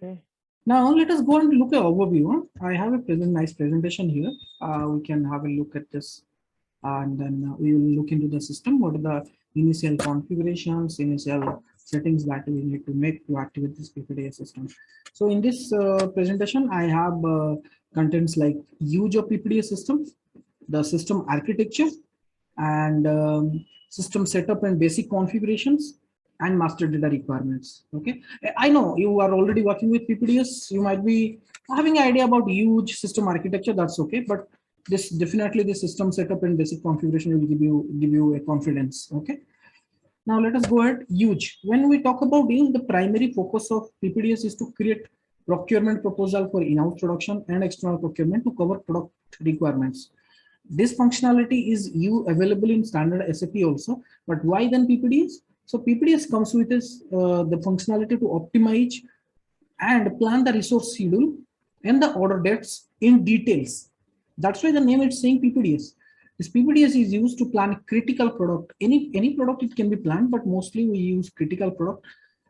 Okay. Now let us go and look at overview. I have a nice presentation here. We can have a look at this, and then we will look into the system. What are the initial configurations, initial settings that we need to make to activate this PPDS system. So in this presentation, I have contents like use of PPDS system, the system architecture, and system setup and basic configurations, and master data requirements. Okay, I know you are already working with PPDS. You might be having an idea about huge system architecture. That's okay, but this definitely the system setup and basic configuration will give you a confidence. Okay. Now let us go ahead. Huge. When we talk about use, the primary focus of PPDS is to create procurement proposal for in-house production and external procurement to cover product requirements. This functionality is available in standard SAP also, but why then PPDS? So PPDS comes with this, the functionality to optimize and plan the resource schedule and the order dates in details. That's why the name is saying PPDS. This PPDS is used to plan critical product. Any product it can be planned, but mostly we use critical product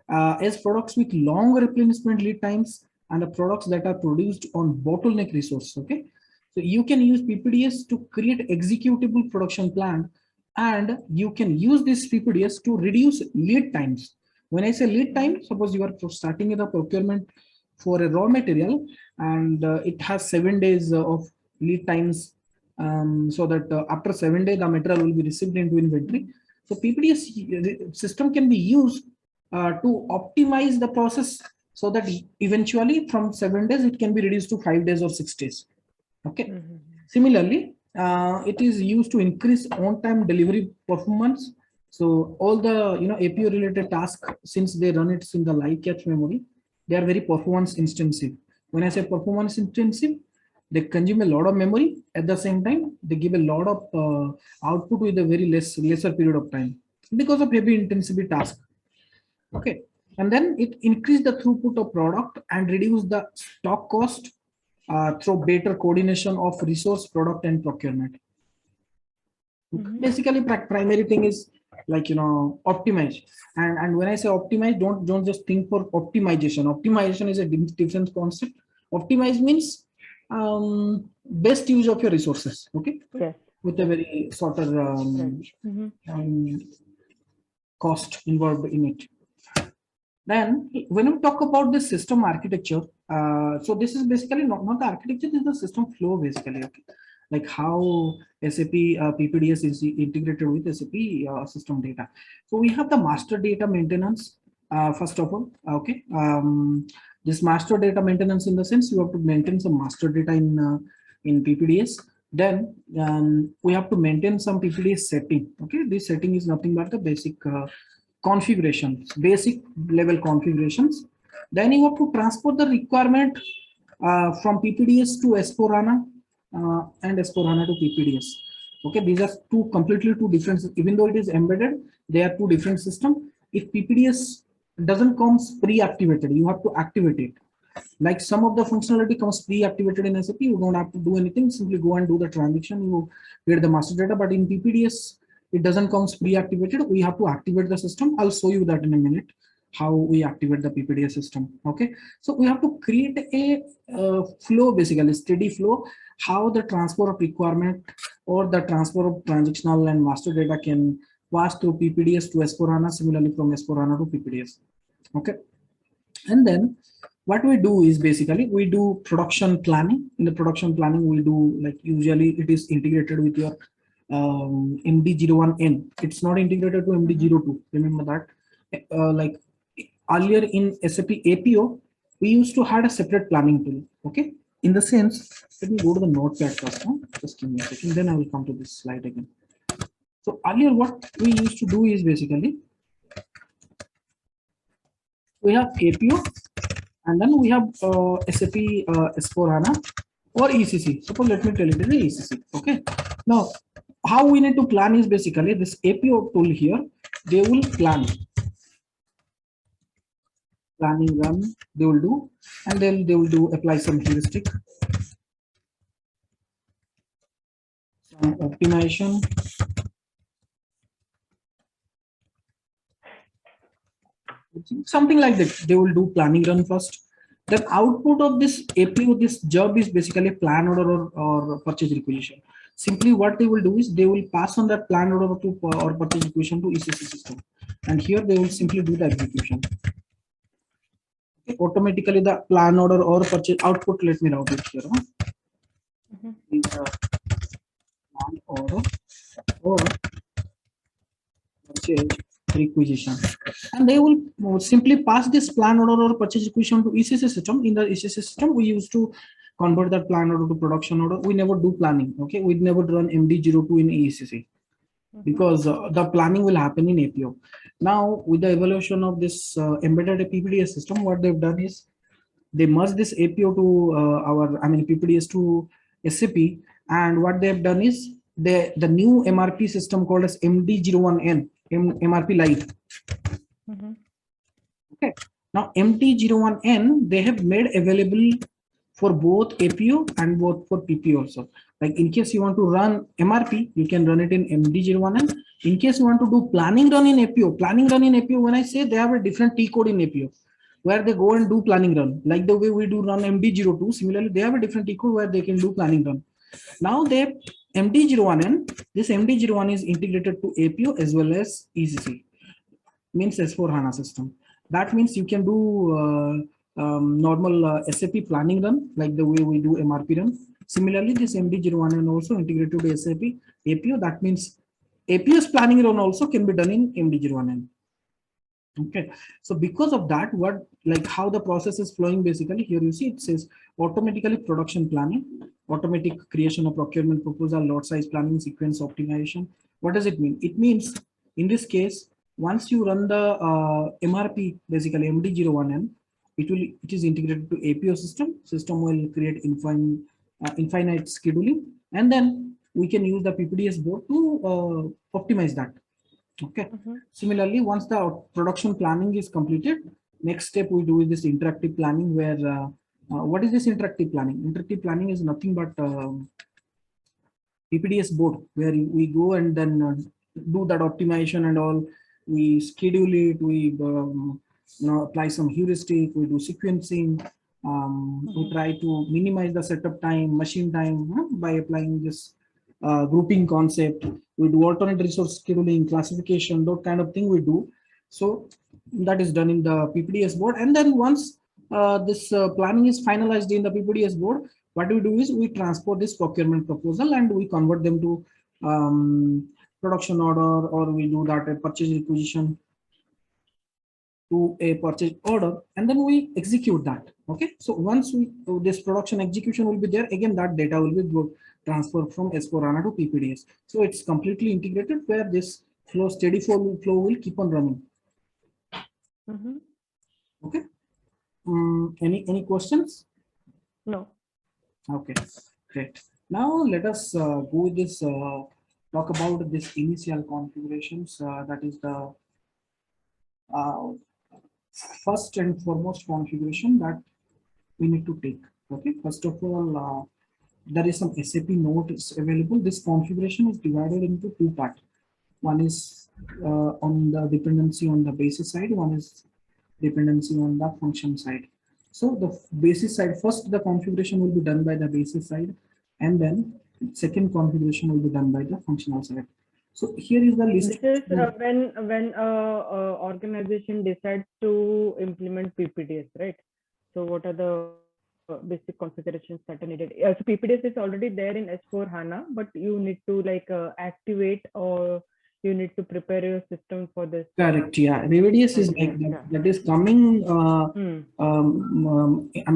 as products with long replenishment lead times and the products that are produced on bottleneck resource. Okay, so you can use PPDS to create executable production plan, and you can use this PPDS to reduce lead times. When I say lead time, suppose you are starting in a procurement for a raw material and it has 7 days of lead times, so that after 7 days the material will be received into inventory. So PPDS system can be used to optimize the process so that eventually from 7 days it can be reduced to 5 days or 6 days. Okay. Similarly, it is used to increase on-time delivery performance. So all the APO related tasks, since they run it in the live cache memory, they are very performance intensive. When I say performance intensive, they consume a lot of memory. At the same time, they give a lot of output with a very lesser period of time because of heavy intensity task. Okay, and then it increase the throughput of product and reduce the stock cost through better coordination of resource, product, and procurement. Basically, primary thing is like optimize. And when I say optimize, don't just think for optimization. Optimization is a different concept. Optimize means best use of your resources. Okay, yes, with a very shorter cost involved in it. Then when we talk about the system architecture, so this is basically not the architecture, this is the system flow basically. Okay, like how SAP PPDS is integrated with SAP system data. So we have the master data maintenance first of all. Okay, this master data maintenance, in the sense you have to maintain some master data in PPDS. Then we have to maintain some PPDS setting. Okay, this setting is nothing but the basic configurations, basic level configurations. Then you have to transport the requirement from PPDS to S4HANA and S4HANA to PPDS. Okay, these are completely two different, even though it is embedded, they are two different systems. If PPDS doesn't come pre-activated, you have to activate it. Like some of the functionality comes pre-activated in SAP, you don't have to do anything, simply go and do the transaction, you get the master data. But in PPDS, it doesn't come pre-activated, we have to activate the system. I'll show you that in a minute, how we activate the PPDS system. Okay, so we have to create a flow, basically steady flow, how the transfer of requirement or the transfer of transactional and master data can pass through PPDS to S4HANA, similarly from S4HANA to PPDS. Okay, and then what we do is basically we do production planning. In the production planning, we do, like, usually it is integrated with your MD01N. It's not integrated to MD02. Remember that. Like earlier in SAP APO, we used to have a separate planning tool. Okay, in the sense, let me go to the notepad first. Just give me a second, then I will come to this slide again. So earlier, what we used to do is basically we have APO, and then we have SAP S4HANA or ECC. Suppose let me tell it is ECC. Okay. Now, how we need to plan is basically this APO tool here. They will planning run. They will do, and then they will do apply some heuristic, some optimization. Something like that. They will do planning run first. Then output of this APO, this job is basically plan order or purchase requisition. Simply what they will do is they will pass on that plan order to or purchase requisition to ECC system, and here they will simply do the execution. Okay, automatically the plan order or purchase output. Let me route it here. Is plan order or purchase requisition, and they will simply pass this plan order or purchase requisition to ECC system. In the ECC system, we used to convert that plan order to production order. We never do planning. Okay, we never run MD02 in ECC because the planning will happen in APO. Now, with the evolution of this embedded PPDS system, what they've done is they merge this APO to PPDS to SAP, and what they've done is the new MRP system called as MD01N, MRP Live. Okay. Now MD01N they have made available for both APO and both for PP also. Like in case you want to run MRP, you can run it in MD01N. In case you want to do planning run in APO, when I say they have a different T code in APO, where they go and do planning run, like the way we do run MD02. Similarly, they have a different T code where they can do planning run. Now they MD01N, this MD01 is integrated to APO as well as ECC, means S4 HANA system. That means you can do normal SAP planning run like the way we do MRP run. Similarly, this MD01N also integrated to SAP APO. That means APO's planning run also can be done in MD01N. Okay, so because of that, how the process is flowing, basically here you see it says automatically production planning, automatic creation of procurement proposal, lot size planning, sequence optimization. What does it mean? It means in this case, once you run the MRP, basically MD01N, it is integrated to APO system. System will create infinite scheduling, and then we can use the PPDS board to optimize that. Okay. Similarly, once the production planning is completed, next step we do is this interactive planning, where what is this interactive planning? Interactive planning is nothing but PPDS board, where we go and then do that optimization and all. We schedule it, we apply some heuristic, we do sequencing, we try to minimize the setup time, machine time by applying this grouping concept. We do alternate resource scheduling, classification, that kind of thing we do. So that is done in the PPDS board. And then once this planning is finalized in the PPDS board, what we do is we transport this procurement proposal and we convert them to production order, or we do that a purchase requisition to a purchase order, and then we execute that. Okay, so once this production execution will be there, again that data will be transferred from S4 HANA to PPDS. So it's completely integrated, where this steady flow will keep on running. Okay. Any questions? No. Okay, great. Now let us go with this. Talk about this initial configurations. That is the first and foremost configuration that we need to take. Okay, first of all, there is some SAP notes available. This configuration is divided into two parts. One is on the dependency on the basis side, one is dependency on the function side. So the basis side, first the configuration will be done by the basis side, and then second configuration will be done by the functional side. So here is the list. This is when organization decides to implement PPDS, right? So what are the basic configurations that are needed? So PPDS is already there in S4 HANA, but you need to activate, or you need to prepare your system for this. Correct. Yeah, Revedius is like that. That is coming.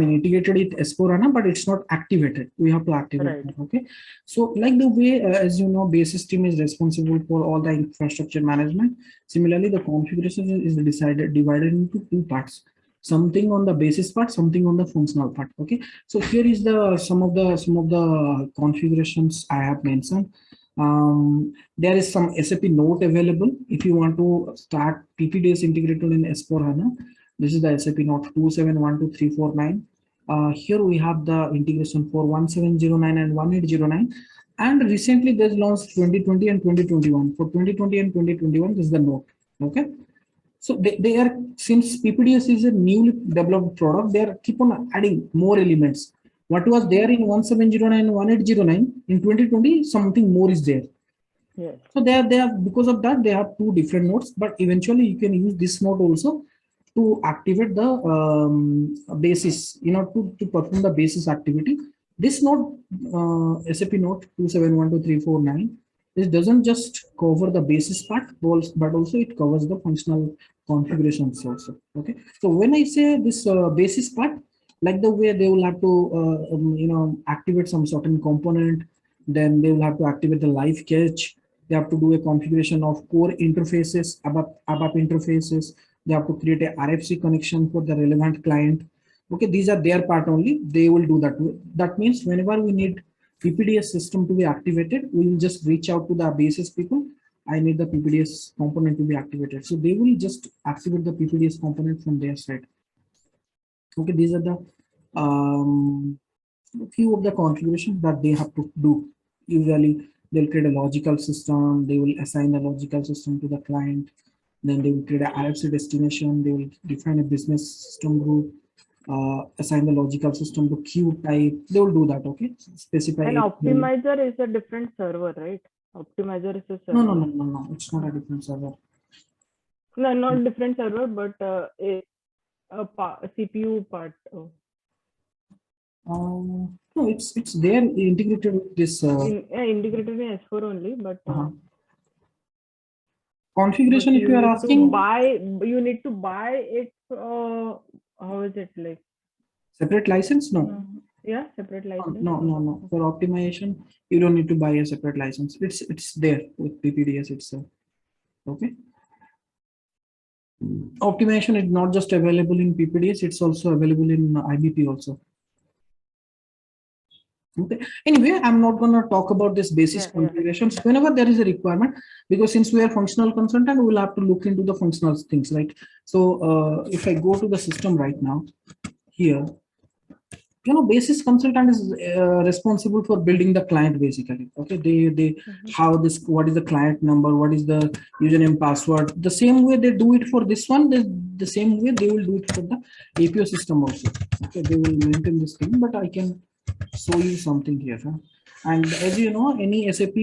Integrated with S4 HANA, but it's not activated. We have to activate it. Okay. So like the way, as you know, basis team is responsible for all the infrastructure management. Similarly, the configuration is divided into two parts. Something on the basis part, something on the functional part. Okay. So here is the some of the configurations I have mentioned. There is some SAP note available if you want to start PPDS integrated in S4 HANA. This is the SAP note 2712349. Here we have the integration for 1709 and 1809. And recently there's launched 2020 and 2021. For 2020 and 2021, this is the note. Okay. So they are, since PPDS is a newly developed product, they are keep on adding more elements. What was there in 1709 and 1809, in 2020, something more is there. Yes. So they are because of that, they have two different nodes, but eventually you can use this node also to activate the basis, to perform the basis activity. This node, SAP node 2712349, this doesn't just cover the basis part, but also it covers the functional configurations also. Okay, so when I say this basis part, like the way they will have to activate some certain component, then they will have to activate the live cache. They have to do a configuration of core interfaces, ABAP interfaces. They have to create a RFC connection for the relevant client. Okay, these are their part only. They will do that. That means whenever we need PPDS system to be activated, we will just reach out to the basis people. I need the PPDS component to be activated. So they will just activate the PPDS component from their side. Okay, these are the few of the configurations that they have to do. Usually they'll create a logical system, they will assign the logical system to the client, then they will create a RFC destination, they will define a business system group, assign the logical system to queue type, they will do that, okay? Specify And it. optimizer is a different server, right? Optimizer is a No, server. it's not a different server. No, not different server, but a CPU part. Oh. No, it's there integrated with this. Integrated in S4 only, but Configuration, if you you are need to asking, buy. You need to buy it. How is it like? separate license? No. Yeah, separate license. No. For optimization, you don't need to buy a separate license. It's there with PPDS itself. Okay. Optimization is not just available in PPDS; it's also available in IBP also. Okay. Anyway, I'm not going to talk about this basis configurations whenever there is a requirement, because since we are functional consultant, we'll have to look into the functional things, right? So if I go to the system right now, here, basis consultant is responsible for building the client basically. Okay, they how this, what is the client number, what is the username, password, the same way they do it for this one, the same way they will do it for the APO system also. Okay, they will maintain this thing, but I can show you something here, huh? And as you know, any SAP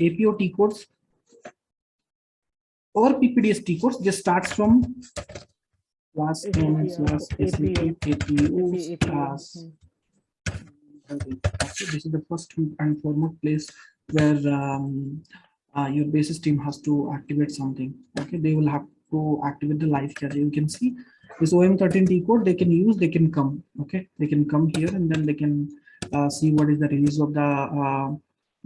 APO T codes or PPDS T codes just starts from /n/SAP APO this is the first and foremost place where your basis team has to activate something. Okay, they will have to activate the live cache. You can see this OM13T code they can use, they can come. Okay, they can come here and then they can see what is the release of the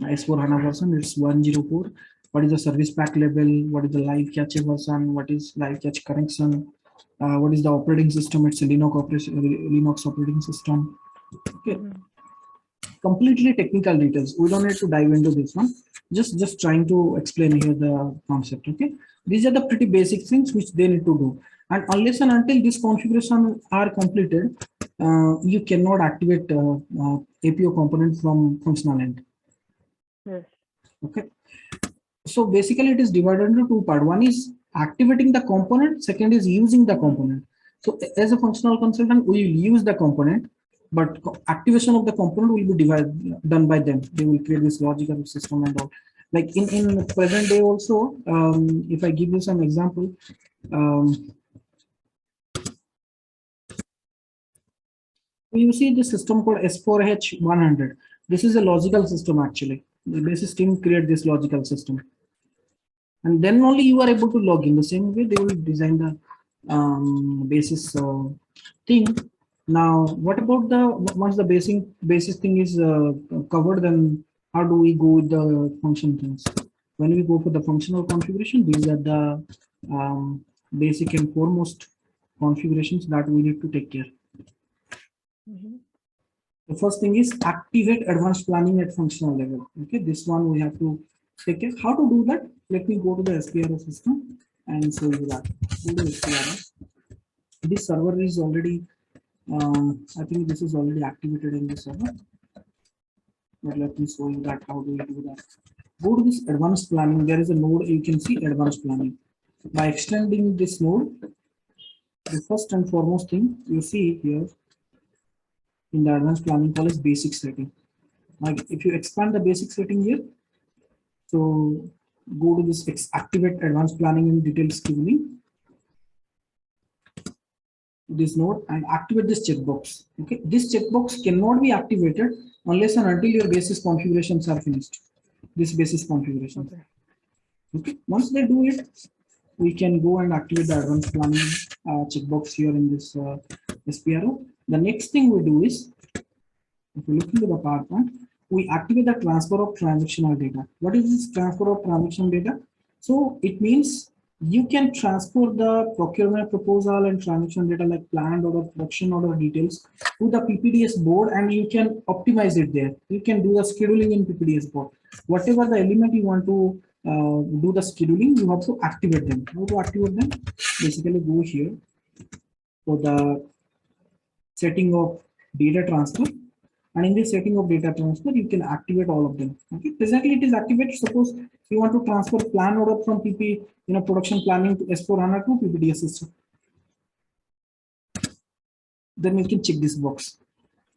S4 HANA version. It's 104. What is the service pack level? What is the live cache version? What is live cache connection? What is the operating system? It's a Linux operating system. Okay. Completely technical details. We don't need to dive into this one. Just trying to explain here the concept. Okay, these are the pretty basic things which they need to do. And unless and until this configuration are completed, you cannot activate APO component from functional end. Yes. Okay. So basically, it is divided into two parts. One is activating the component. Second is using the component. So as a functional consultant, we will use the component, but activation of the component will be done by them. They will create this logical system and all. Like in present day also, if I give you some example, you see the system called S4H100. This is a logical system actually. The basis team create this logical system. And then only you are able to log in. The same way they will design the basis thing. Now, what about the once the basis thing is covered, then how do we go with the function things? When we go for the functional configuration, these are the basic and foremost configurations that we need to take care. The first thing is activate advanced planning at functional level. Okay, this one we have to take care. How to do that? Let me go to the SPRS system and show you that. Go to SPRS. This server is already, I think this is already activated in the server. But let me show you that. How do we do that? Go to this advanced planning. There is a node you can see advanced planning. By extending this node, the first and foremost thing you see here in the advanced planning call is basic setting. Like if you expand the basic setting here, so go to this activate advanced planning and detailed scheduling, this node, and activate this checkbox. Okay, this checkbox cannot be activated unless and until your basis configurations are finished. This basis configuration. Okay, once they do it, we can go and activate the advanced planning checkbox here in this SPRO. The next thing we do is, if you look into the PowerPoint, we activate the transfer of transactional data. What is this transfer of transactional data? So it means you can transfer the procurement proposal and transaction data like planned order, production order details to the PPDS board, and you can optimize it there. You can do the scheduling in PPDS board. Whatever the element you want to do the scheduling, you have to activate them. How to activate them? Basically go here for the setting of data transfer, and in this setting of data transfer you can activate all of them. Okay, presently it is activated. Suppose you want to transfer plan order from PP production planning to S4HANA to PPDS system, then you can check this box.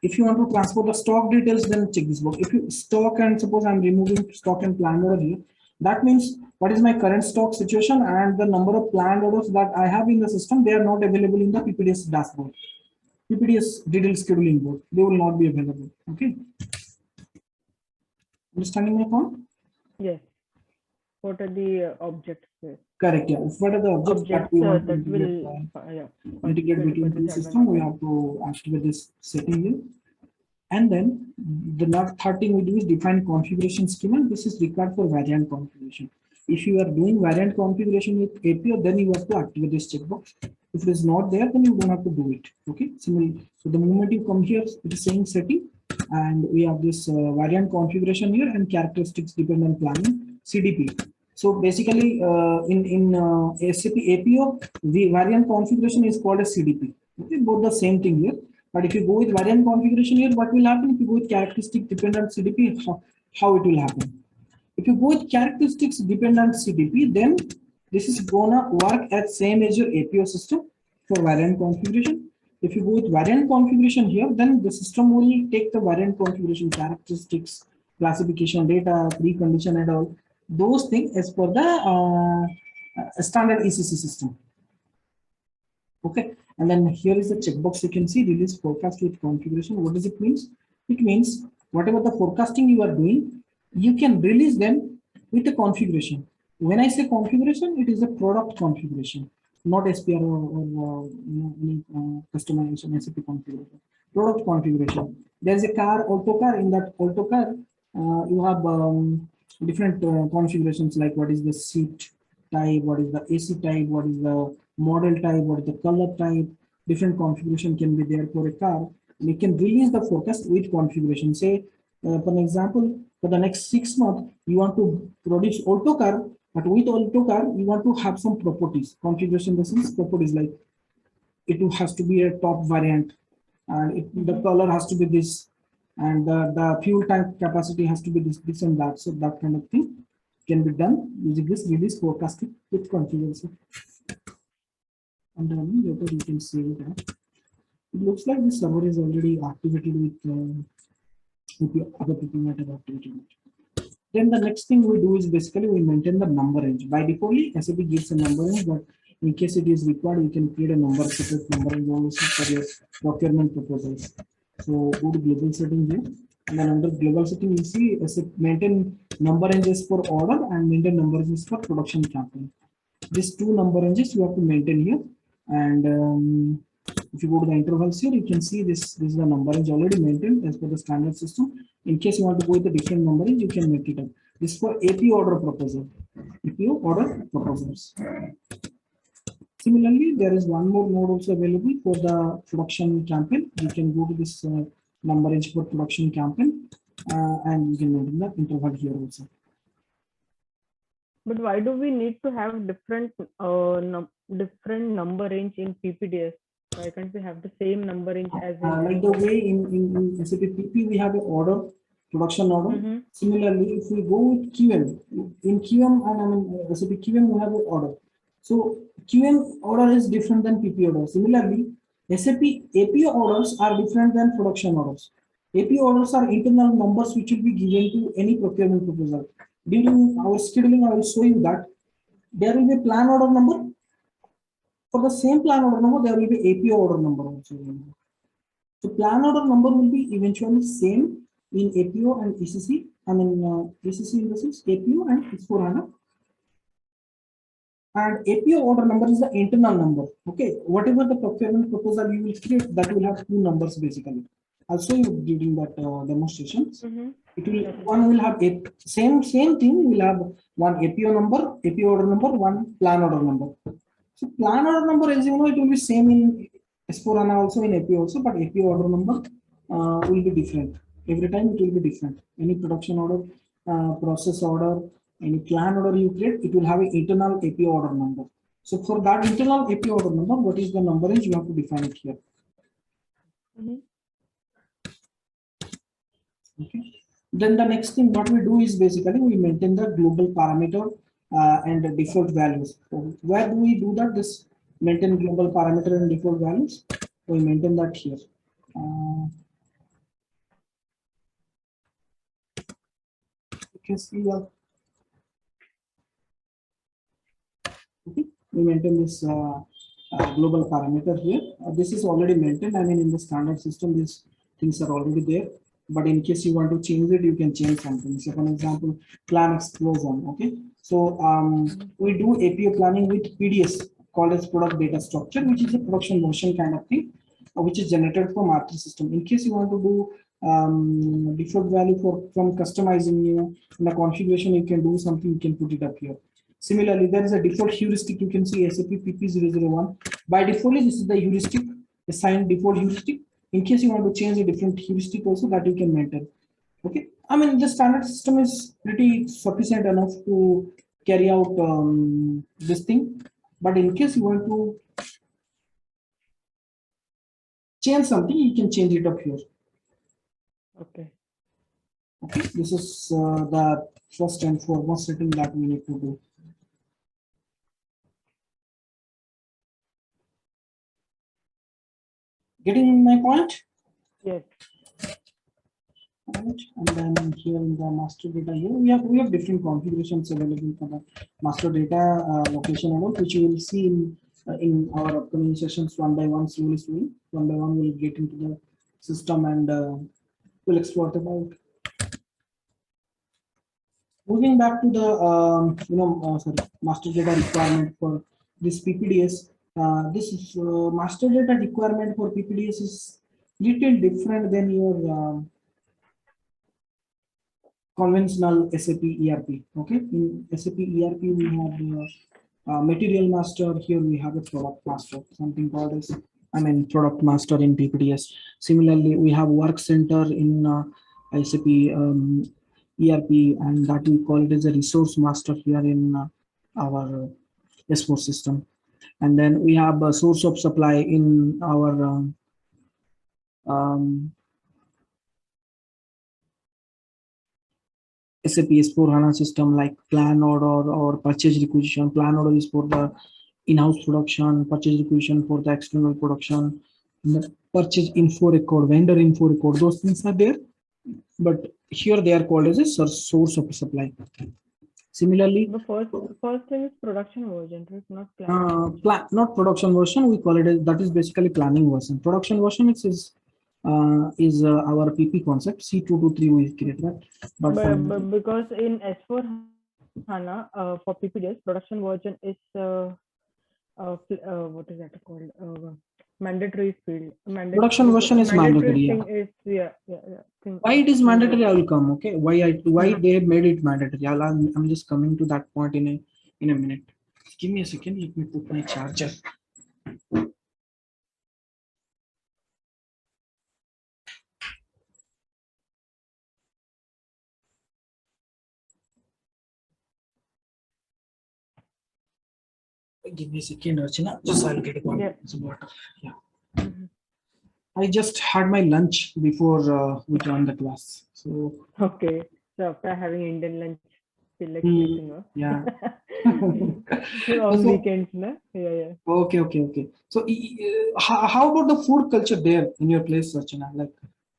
If you want to transfer the stock details, then check this box. If you stock, and suppose I'm removing stock and planned order here, that means what is my current stock situation and the number of planned orders that I have in the system, they are not available in the PPDS dashboard. PPDS detailed scheduling board, they will not be available. Okay, understanding my point? Yes. What are the objects? Correct. Yeah. What are the objects that we want to integrate between the system? We have to activate this setting here. And then the third thing we do is define configuration schema. This is required for variant configuration. If you are doing variant configuration with APO, then you have to activate this checkbox. If it is not there, then you don't have to do it. Okay. Similarly, so the moment you come here, it is saying setting, and we have this variant configuration here and characteristics dependent planning CDP. So basically, in SAP APO, the variant configuration is called as CDP. Okay, both the same thing here. But if you go with variant configuration here, what will happen? If you go with characteristic dependent CDP, how it will happen? If you go with characteristics dependent CDP, then this is gonna work as same as your APO system for variant configuration. If you go with variant configuration here, then the system will take the variant configuration characteristics, classification data, precondition and all those things as per the standard ECC system. Okay, and then here is the checkbox. You can see release forecast with configuration. What does it mean? It means whatever the forecasting you are doing, you can release them with the configuration. When I say configuration, it is a product configuration, not SPR or any customization SAP configuration. Product configuration. There is a car, auto car. In that auto car, you have different configurations like what is the seat type, what is the AC type, what is the model type, what is the color type. Different configuration can be there for a car. And you can release the forecast with configuration. Say, for an example, for the next 6 months, you want to produce auto car, but with auto car, you want to have some properties. Configuration, the sense properties like it has to be a top variant, and the color has to be this, and the fuel tank capacity has to be this and that. So that kind of thing can be done using this release forecasting with configuration. And then later you can save it. It looks like this server is already activated with the other people might have activated it. Then the next thing we do is basically we maintain the number range. By default, SAP gives a number range, but in case it is required, you can create a number separate number range also for your procurement proposals. So go to global setting here, and then under global setting, you see SAP maintain number ranges for order and maintain number ranges for production campaign. These two number ranges you have to maintain here, and if you go to the intervals here, you can see this is the number range already maintained as per the standard system. In case you want to go with a different number range, you can make it up. This is for AP order proposal. APO order proposals. Similarly, there is one more node also available for the production campaign. You can go to this number range for production campaign, and you can maintain the interval here also. But why do we need to have different different number range in PPDS? Why can't we have the same number range as in like the way in SAP PP we have an order, production order. Similarly, if we go with QM, in QM and SAP QM we have an order. So QM order is different than PP order. Similarly, SAP APO orders are different than production orders. APO orders are internal numbers which will be given to any procurement proposal. During our scheduling, I will show you that there will be a plan order number. For the same plan order number, there will be APO order number also. So plan order number will be eventually same in APO and ECC. I mean ECC in the sense APO and S4HANA. And APO order number is the internal number. Okay, whatever the procurement proposal you will create, that will have two numbers basically. I'll show you during that demonstrations. It will one will have a same thing. Will have one APO number, APO order number, one plan order number. So plan order number, as you know, it will be same in S4HANA also in APO also, but APO order number will be different. Every time it will be different. Any production order, process order, any plan order you create, it will have an internal APO order number. So for that internal APO order number, what is the number is you have to define it here. Okay. Then the next thing what we do is basically we maintain the global parameter and the default values. So where do we do that? This maintain global parameter and default values. We maintain that here. You can see that. Okay. We maintain this global parameter here. This is already maintained. I mean, in the standard system, these things are already there. But in case you want to change it, you can change something. So, for example, plan explosion. Okay. So we do APO planning with PDS called as product data structure, which is a production motion kind of thing, which is generated from R3 system. In case you want to do default value from customizing in the configuration, you can do something. You can put it up here. Similarly, there is a default heuristic. You can see SAP PP001. By default, this is the heuristic, assigned default heuristic. In case you want to change a different heuristic also, that you can maintain. Okay. I mean, the standard system is pretty sufficient enough to carry out this thing. But in case you want to change something, you can change it up here. Okay. Okay. This is the first and foremost setting that we need to do. Getting my point? Yes. Right. And then here in the master data here we have different configurations available for the master data location and all, which you will see in our upcoming sessions one by one, slowly. One by one we'll get into the system and we'll explore about. Moving back to the master data requirement for this PPDS. This is master data requirement for PPDS is little different than your conventional SAP ERP. Okay, in SAP ERP we have material master. Here we have a product master, something called as product master in PPDS. Similarly, we have work center in SAP ERP, and that we call it as a resource master here in our S4 system. And then we have a source of supply in our SAP S4HANA system, like plan order or purchase requisition. Plan order is for the in-house production, purchase requisition for the external production, purchase info record, vendor info record, those things are there. But here they are called as a source of supply. Similarly, the first thing is production version, right? Not planning. Not production version. We call it as, that is basically planning version. Production version is our PP concept. C223 we create that. But because in S4 HANA for PPDS, production version is what is that called? Mandatory field. Production version is mandatory. Why it is mandatory? I will come. Okay. Why they made it mandatory? I'm just coming to that point in a minute. Give me a second. Let me put my charger. Give me a second, Archana. Just I'll get some water. Yeah. I just had my lunch before we joined the class. So okay. So after having Indian lunch, feel like sleeping, huh? Yeah. On So, weekends, na? Yeah. okay. So, how about the food culture there in your place, Rachana? Like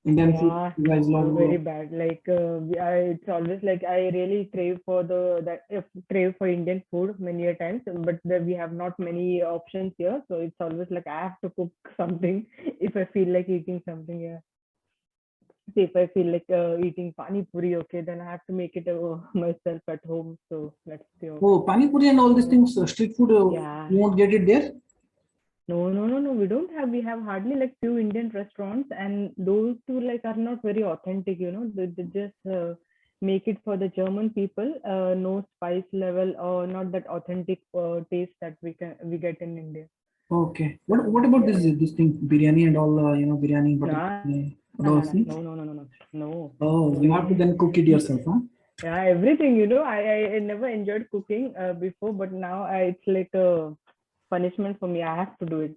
Indian food, Yeah, you guys love. very bad. Like it's always like I really crave for crave for Indian food many a times, but we have not many options here. So it's always like I have to cook something if I feel like eating something. Yeah. See, if I feel like eating pani puri, okay, then I have to make it myself at home. So that's the Oh, option. pani puri and all these Yeah. things, street food, Yeah. you won't get it there. No. We don't have. We have hardly like few Indian restaurants, and those two like are not very authentic. They just make it for the German people. No spice level or not that authentic taste that we get in India. Okay. So What about yeah. this thing, biryani and all, biryani, butter Nah, chicken, nah, those nah. things? No Oh, you have to way. then cook it yourself, huh? Yeah, everything. I never enjoyed cooking before, but now it's like a punishment for me. I have to do it.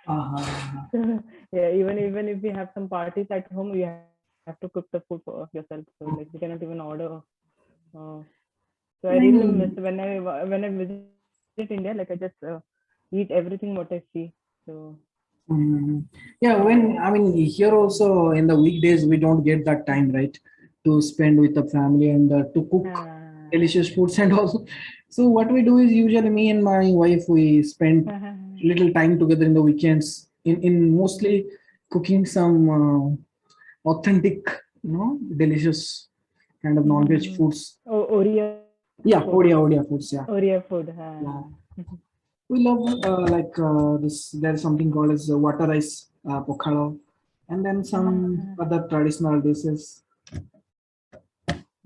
Uh-huh. Yeah, even if we have some parties at home, you have to cook the food for yourself. So like we cannot even order. Uh, so I really miss Mm, when I visit India. Like I just eat everything what I see. So mm. Yeah, yeah. when I mean here also in the weekdays we don't get that time, right, to spend with the family and to cook Ah. delicious foods and also. So what we do is usually me and my wife we spend little time together in the weekends in mostly cooking some authentic, delicious kind of non-veg foods. Oriya food. Yeah, Odia foods. Yeah, Oriya food. yeah. We love like this. There's something called as water rice, pokhalo, and then some other traditional dishes.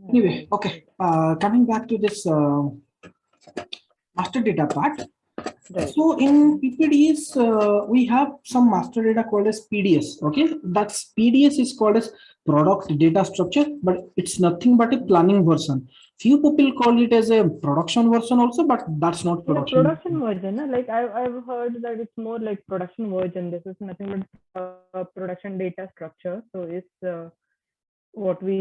Anyway, Right, okay. right, Coming back to this master data part. right. So in PPDs, we have some master data called as PDS. Okay, that's PDS is called as product data structure, but it's nothing but a planning version. Few people call it as a production version also, but that's not Yeah, production. production version. Like I've heard that it's more like production version. This is nothing but production data structure. So it's what we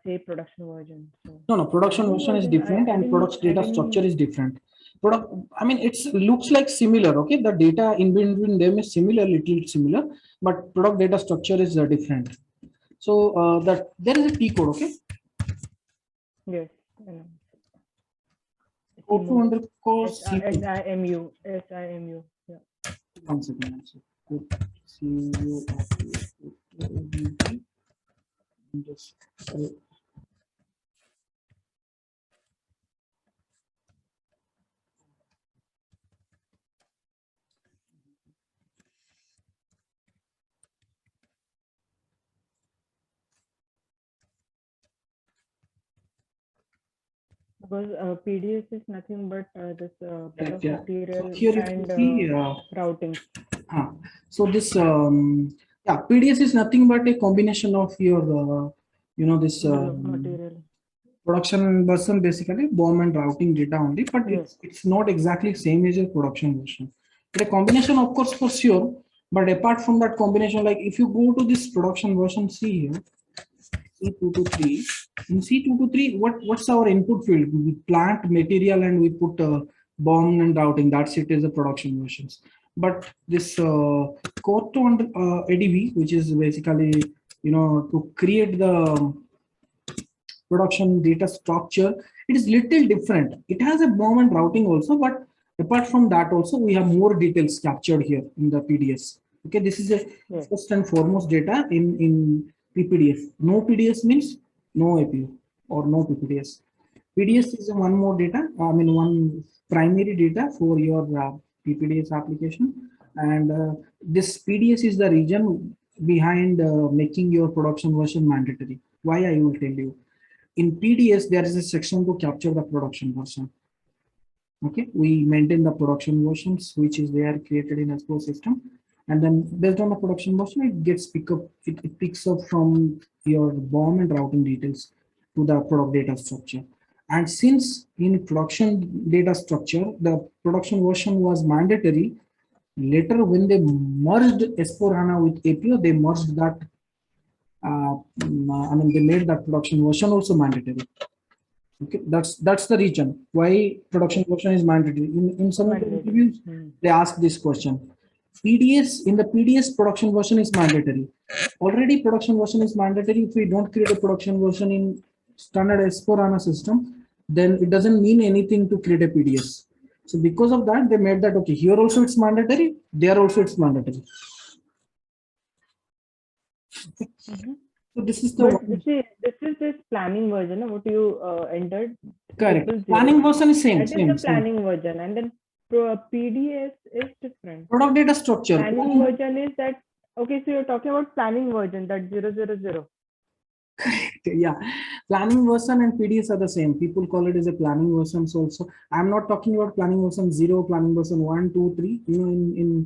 say production version. So No, no, production planning version is version. different and product I data structure didn't. is different. Product, I mean, it's looks like similar. Okay, the data in between them is similar, little similar, but product data structure is different. So that there is a P code. Okay, Yes, I know. code to CMOS. underscore C. SIMU. Yeah. One second. Code CU just Because PDS is nothing but this bill right, of yeah. So material here if you and see, routing. so this yeah, PDS is nothing but a combination of your this Bill of material. production version, basically BOM and routing data only, but Yes. it's not exactly same as a production version. But a combination, of course, for sure. But apart from that combination, like if you go to this production version, see here, C223. In C223, what's our input field? We plant material and we put BOM and routing. That's it as a production versions. But this code to ADV, which is basically to create the production data structure, it is little different. It has a BOM and routing also, but apart from that also we have more details captured here in the PDS. Okay, this is a Yes. first and foremost data in PPDF. No PDS means no APU or no PPDS. PDS is one more data, I mean one primary data for your PPDS application, and this PDS is the region behind making your production version mandatory. Why, I will tell you. In PDS, there is a section to capture the production version. Okay, we maintain the production versions, which is there created in S4 system. And then based on the production version, it gets it picks up from your BOM and routing details to the product data structure. And since in production data structure, the production version was mandatory, later when they merged S4 HANA with APO, they merged that, I mean, they made that production version also mandatory. Okay, that's the reason why production version is mandatory. In some of the Mandatory. interviews, they ask this question. PDS in the PDS production version is mandatory. Already production version is mandatory. If we don't create a production version in standard S4HANA system, then it doesn't mean anything to create a PDS. So because of that, they made that okay. Here also it's mandatory. There also it's mandatory. So this is the But one. this is this planning version, what you entered, Correct. 000. Planning version is same, That is the same. planning version, and then PDS is different. Product data structure. Planning version is that, okay, so you're talking about planning version, that 000. Yeah, planning version and PDS are the same. People call it as a planning version. So also, I'm not talking about planning version 0, planning version 1, 2, 3. You know,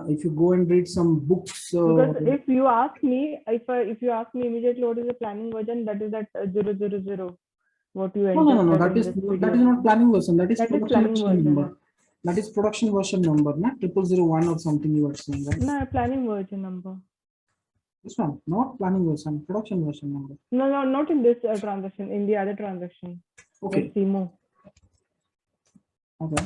if you go and read some books. Because if you ask me, if you ask me immediately what is the planning version, that is that 000. What you No. entered That in is this that PDF. is not planning version. That is That is production planning version version. number. That is production version number, not 0001 or something you are saying, right? No, planning version number. This one, not planning version, production version number. No, not in this transaction. In the other transaction. Okay. CMO. Okay.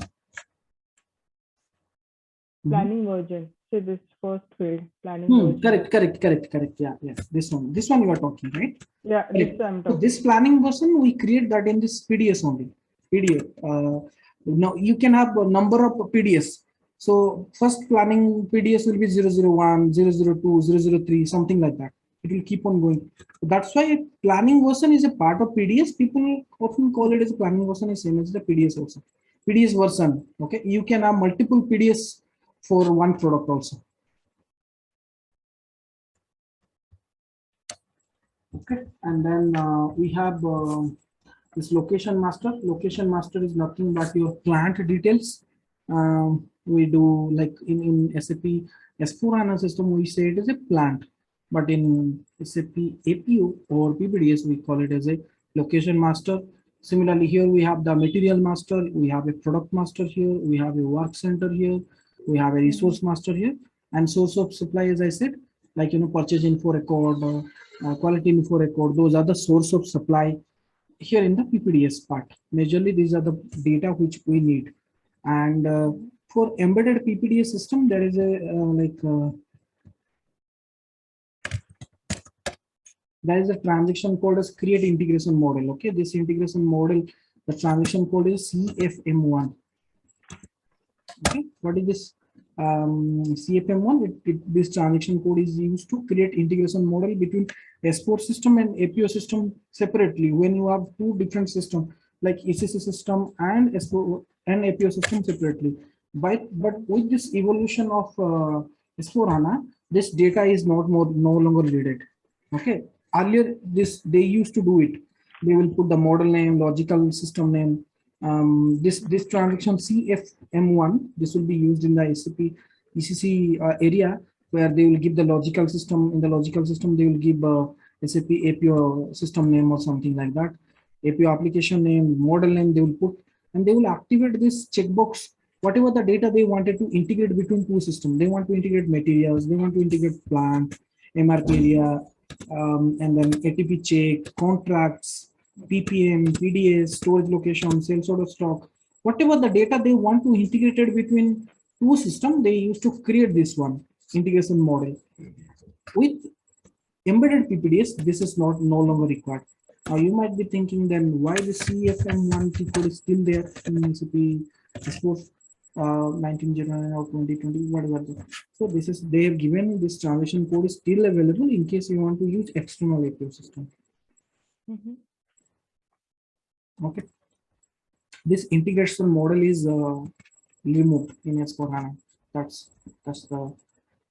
Planning version. So this first field, planning version. Correct. Yeah. This one you are talking, right? Yeah, this I'm talking. So this planning version, we create that in this PDS only. PDF. Now you can have a number of PDS. So first planning PDS will be 001, 002, 003, something like that. It will keep on going. That's why planning version is a part of PDS. People often call it as a planning version is same as the PDS also. PDS version. Okay, you can have multiple PDS for one product also. Okay, and then we have this location master. Location master is nothing but your plant details. We do like in SAP S4HANA system, we say it is a plant, but in SAP APO or PPDS, we call it as a location master. Similarly, here we have the material master, we have a product master here, we have a work center here, we have a resource master here, and source of supply, as I said, like purchase info record, quality info record. Those are the source of supply here in the PPDS part. Majorly, these are the data which we need. And for embedded PPDS system, there is a there is a transaction called as create integration model. Okay, this integration model, the transaction code is CFM1. Okay, what is this? CFM1, this transaction code is used to create integration model between S4 system and APO system separately. When you have two different systems like ECC system and S4 and APO system separately. But with this evolution of S4 HANA, this data is no longer needed. Okay, earlier they used to do it. They will put the model name, logical system name. This transaction CFM1, this will be used in the SAP ECC area where they will give the logical system. In the logical system, they will give SAP APO system name or something like that. APO application name, model name they will put, and they will activate this checkbox. Whatever the data they wanted to integrate between two systems, they want to integrate materials, they want to integrate plant, MRP area, and then ATP check, contracts, PPM, PDS, storage location, sales order stock, whatever the data they want to integrate it between two systems, they used to create this one integration model. With embedded PPDS, this is no longer required. Now you might be thinking then why the CFM1 code is still there in SAP 1909 or 2020, whatever. So this is, they have given this transaction code is still available in case you want to use external APO system. Okay, this integration model is removed in S4HANA. That's the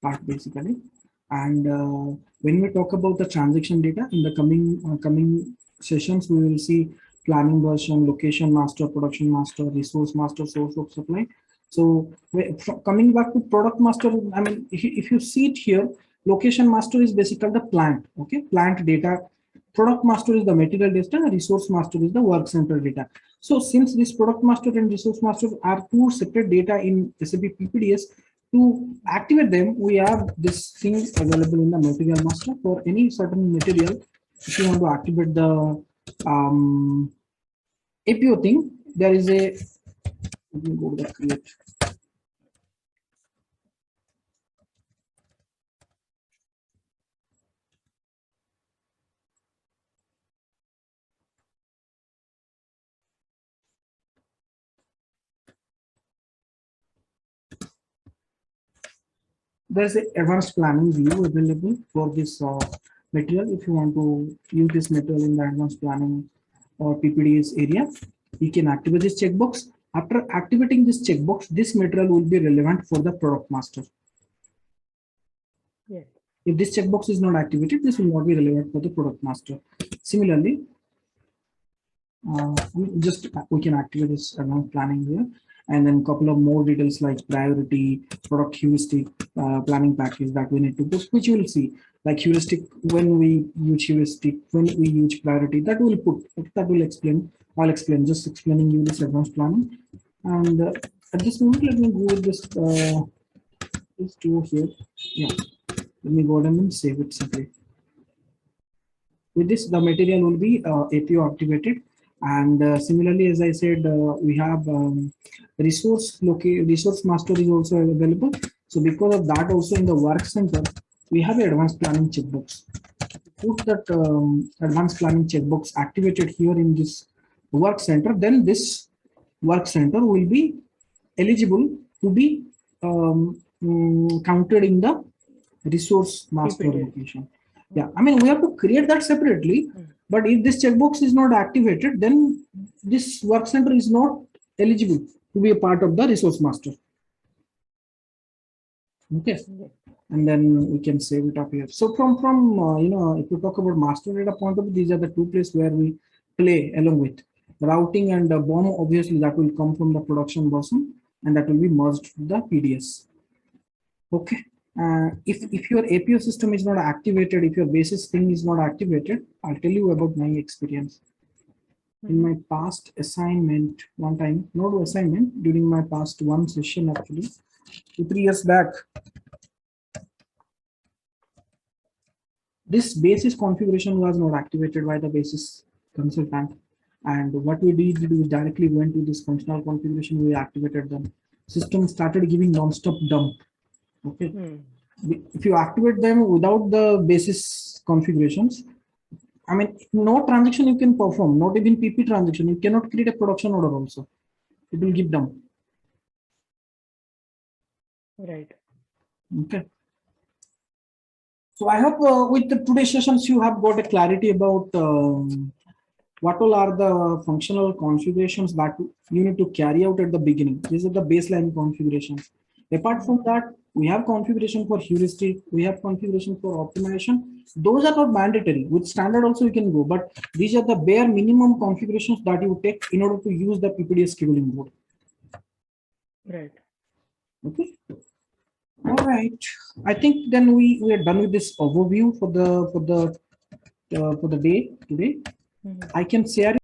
part basically. And when we talk about the transaction data in the coming sessions, we will see planning version, location master, production master, resource master, source of supply. So coming back to product master, I mean, if you see it here, location master is basically the plant. Okay, plant data. Product master is the material data, resource master is the work center data. So since this product master and resource master are two separate data in SAP PPDS, to activate them, we have this thing available in the material master for any certain material. If you want to activate the APO thing, there is a, let me go to the create. There's a advanced planning view available for this material. If you want to use this material in the advanced planning or PPDS area, you can activate this checkbox. After activating this checkbox, this material will be relevant for the product master. Yes. If this checkbox is not activated, this will not be relevant for the product master. Similarly, we can activate this advanced planning here, and then a couple of more details like priority, product heuristic, planning package that we need to put, which you will see, like heuristic, when we use heuristic, when we use priority, that will put, that will explain. I'll explain, just explaining you this advanced planning. And at this moment, let me go with this tool here. Yeah, let me go ahead and save it simply. With this, the material will be APO activated. And similarly, as I said, we have resource master is also available. So because of that, also in the work center, we have an advanced planning checkbox. Put that advanced planning checkbox activated here in this work center, then this work center will be eligible to be counted in the resource master PPDS. location. Yeah, I mean, we have to create that separately, but if this checkbox is not activated, then this work center is not eligible to be a part of the resource master. Okay, and then we can save it up here. So from you know, if you talk about master data point of view, these are the two places where we play along with routing and BOM. Obviously, that will come from the production version, and that will be merged with the PDS. Okay. If your APO system is not activated, if your basis thing is not activated, I'll tell you about my experience. In my past assignment, one time, not assignment, during my past one session actually, 2-3 years back, this basis configuration was not activated by the basis consultant. And what we did, we directly went to this functional configuration, we activated them. System started giving non-stop dump. Okay. If you activate them without the basis configurations, I mean, no transaction you can perform, not even PP transaction. You cannot create a production order also. It will give them. Right. Okay. So I hope with the today's sessions, you have got a clarity about what all are the functional configurations that you need to carry out at the beginning. These are the baseline configurations. Apart from that, we have configuration for heuristic, we have configuration for optimization. Those are not mandatory. With standard also you can go, but these are the bare minimum configurations that you take in order to use the PPDS scheduling board. Right. Okay. All right. I think then we are done with this overview for the day today. I can share